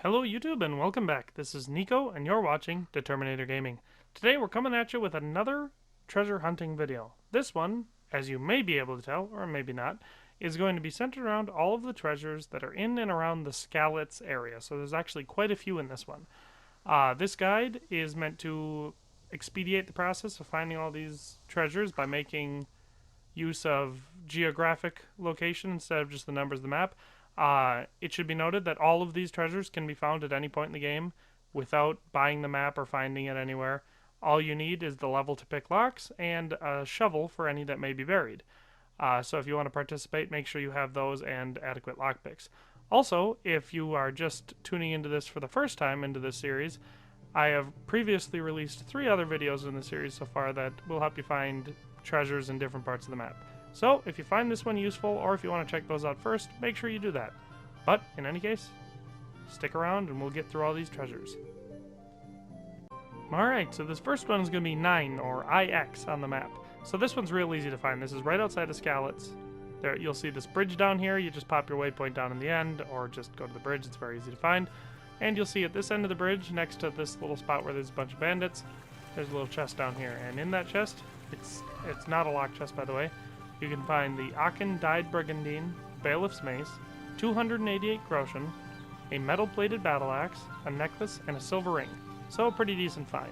Hello YouTube and welcome back. This is Nico and you're watching Determinator Gaming. Today we're coming at you with another treasure hunting video. This one, as you may be able to tell, or maybe not, is going to be centered around all of the treasures that are in and around the Skalitz area. So there's actually quite a few in this one. This guide is meant to expedite the process of finding all these treasures by making use of geographic location instead of just the numbers of the map. It should be noted that all of these treasures can be found at any point in the game without buying the map or finding it anywhere. All you need is the level to pick locks and a shovel for any that may be buried. So if you want to participate, make sure you have those and adequate lockpicks. Also, if you are just tuning into this for the first time into this series, I have previously released 3 other videos in the series so far that will help you find treasures in different parts of the map. So, if you find this one useful, or if you want to check those out first, make sure you do that. But, in any case, stick around and we'll get through all these treasures. Alright, so this first one is going to be 9, or IX, on the map. So this one's real easy to find. This is right outside of Skalitz. There, you'll see this bridge down here. You just pop your waypoint down in the end, or just go to the bridge. It's very easy to find. And you'll see at this end of the bridge, next to this little spot where there's a bunch of bandits, there's a little chest down here. And in that chest, it's not a locked chest, by the way, you can find the Aachen Dyed Brigandine, Bailiff's Mace, 288 groschen, a metal-plated battle axe, a necklace, and a silver ring. So a pretty decent find.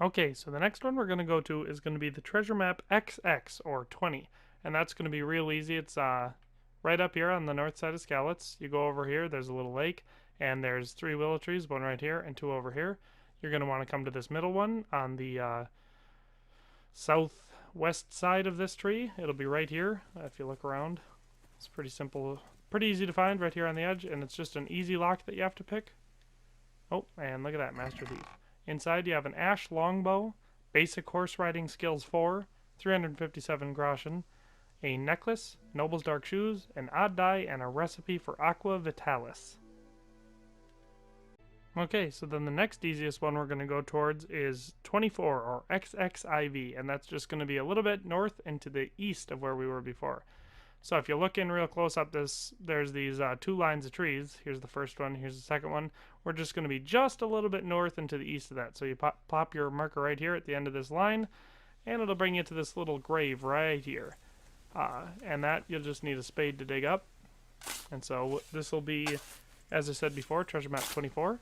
Okay, so the next one we're going to go to is going to be the treasure map XX, or 20. And that's going to be real easy. It's right up here on the north side of Skalitz. You go over here, there's a little lake, and there's 3 willow trees, 1 right here and 2 over here. You're going to want to come to this middle one on the southwest side of this tree. It'll be right here if you look around. It's pretty simple, pretty easy to find right here on the edge, and it's just an easy lock that you have to pick. Oh, and look at that, Master Thief. Inside you have an ash longbow, basic horse riding skills 4, 357 groschen, a necklace, noble's dark shoes, an odd die, and a recipe for aqua vitalis. Okay, so then the next easiest one we're going to go towards is 24, or XXIV, and that's just going to be a little bit north and to the east of where we were before. So if you look in real close up, there's these 2 lines of trees. Here's the first one, here's the second one. We're just going to be just a little bit north and to the east of that. So you pop your marker right here at the end of this line, and it'll bring you to this little grave right here. And that you'll just need a spade to dig up. And so this will be, as I said before, treasure map 24.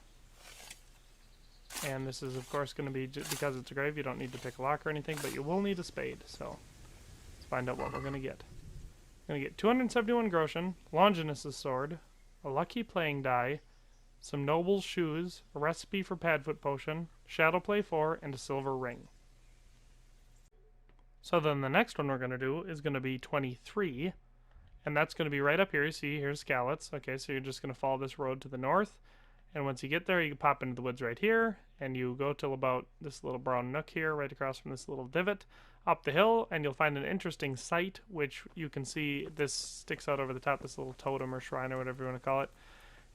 And this is, of course, going to be, because it's a grave, you don't need to pick a lock or anything, but you will need a spade. So let's find out what we're going to get. We're going to get 271 groschen, Longinus' sword, a lucky playing die, some noble's shoes, a recipe for padfoot potion, shadow play 4, and a silver ring. So then the next one we're going to do is going to be 23, and that's going to be right up here. You see, here's Skalitz. Okay, so you're just going to follow this road to the north. And once you get there, you can pop into the woods right here, and you go till about this little brown nook here, right across from this little divot, up the hill, and you'll find an interesting site, which you can see this sticks out over the top, this little totem or shrine or whatever you want to call it.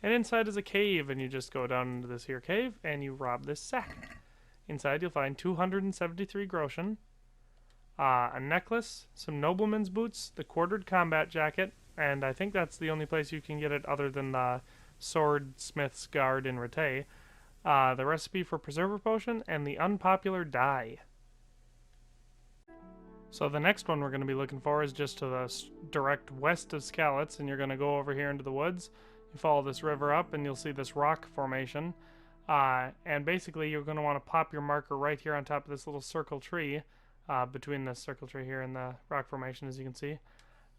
And inside is a cave, and you just go down into this here cave, and you rob this sack. Inside you'll find 273 groschen, a necklace, some nobleman's boots, the quartered combat jacket, and I think that's the only place you can get it other than the Swordsmith's Guard in Rete, the recipe for preserver potion, and the unpopular die. So the next one we're going to be looking for is just to the direct west of Skalitz, and you're going to go over here into the woods. You follow this river up, and you'll see this rock formation. And basically, you're going to want to pop your marker right here on top of this little circle tree, between the circle tree here and the rock formation, as you can see.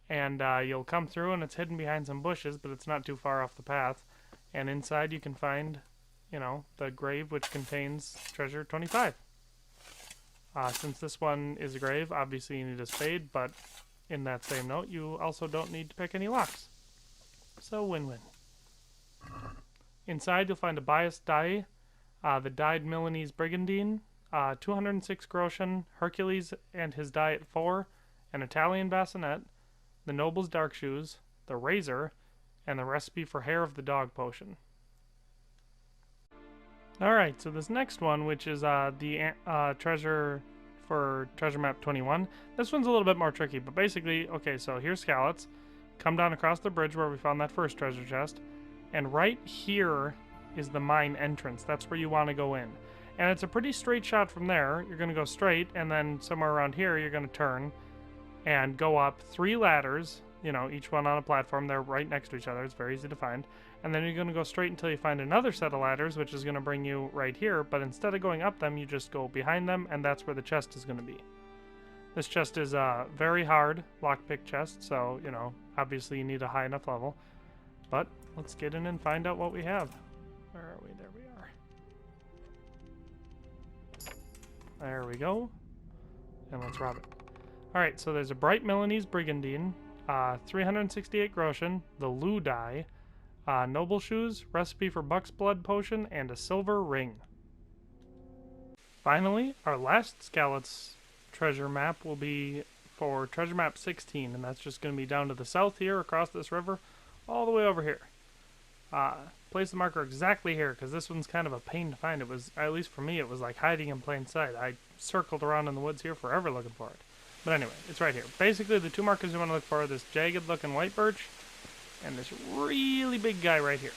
And you'll come through, and it's hidden behind some bushes, but it's not too far off the path. And inside you can find, you know, the grave which contains treasure 25. Since this one is a grave, obviously you need a spade, but in that same note, you also don't need to pick any locks. So win-win. Inside you'll find a biased die, the dyed Milanese Brigandine, 206 groschen, Hercules and his die at 4, an Italian bassinet, the noble's dark shoes, the razor, and the recipe for hair of the dog potion. Alright, so this next one, which is the treasure for treasure map 21, this one's a little bit more tricky, but basically, okay, so here's Skalitz. Come down across the bridge where we found that first treasure chest. and right here is the mine entrance. That's where you want to go in. And it's a pretty straight shot from there. You're going to go straight, and then somewhere around here you're going to turn and go up 3 ladders, you know, each one on a platform. They're right next to each other. It's very easy to find. And then you're going to go straight until you find another set of ladders, which is going to bring you right here. But instead of going up them, you just go behind them, and that's where the chest is going to be. This chest is a very hard lockpick chest, so, you know, obviously you need a high enough level. But let's get in and find out what we have. Where are we? There we are. There we go. And let's rob it. Alright, so there's a Bright Milanese Brigandine, 368 Groschen, the Lou die, Noble Shoes, recipe for Buck's Blood Potion, and a silver ring. Finally, our last Skalitz treasure map will be for treasure map 16, and that's just going to be down to the south here, across this river, all the way over here. Place the marker exactly here, because this one's kind of a pain to find. It was, at least for me, it was like hiding in plain sight. I circled around in the woods here forever looking for it. But anyway, it's right here. Basically, the 2 markers you want to look for are this jagged-looking white birch and this really big guy right here.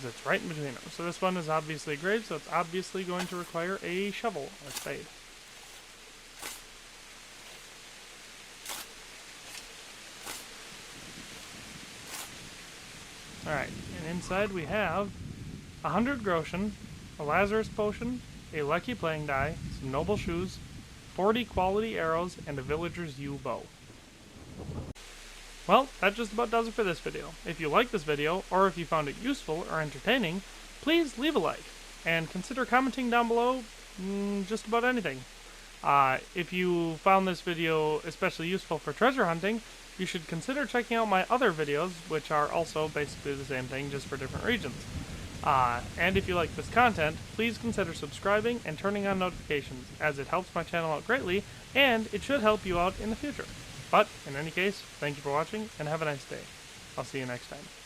It's right in between them. So this one is obviously a grave, so it's obviously going to require a shovel or spade. Alright, and inside we have 100 Groschen, a Lazarus potion, a lucky playing die, some noble shoes, 40 quality arrows, and a villager's yew bow. Well, that just about does it for this video. If you liked this video, or if you found it useful or entertaining, please leave a like, and consider commenting down below just about anything. If you found this video especially useful for treasure hunting, you should consider checking out my other videos, which are also basically the same thing, just for different regions. And if you like this content, please consider subscribing and turning on notifications, as it helps my channel out greatly, and it should help you out in the future. But, in any case, thank you for watching, and have a nice day. I'll see you next time.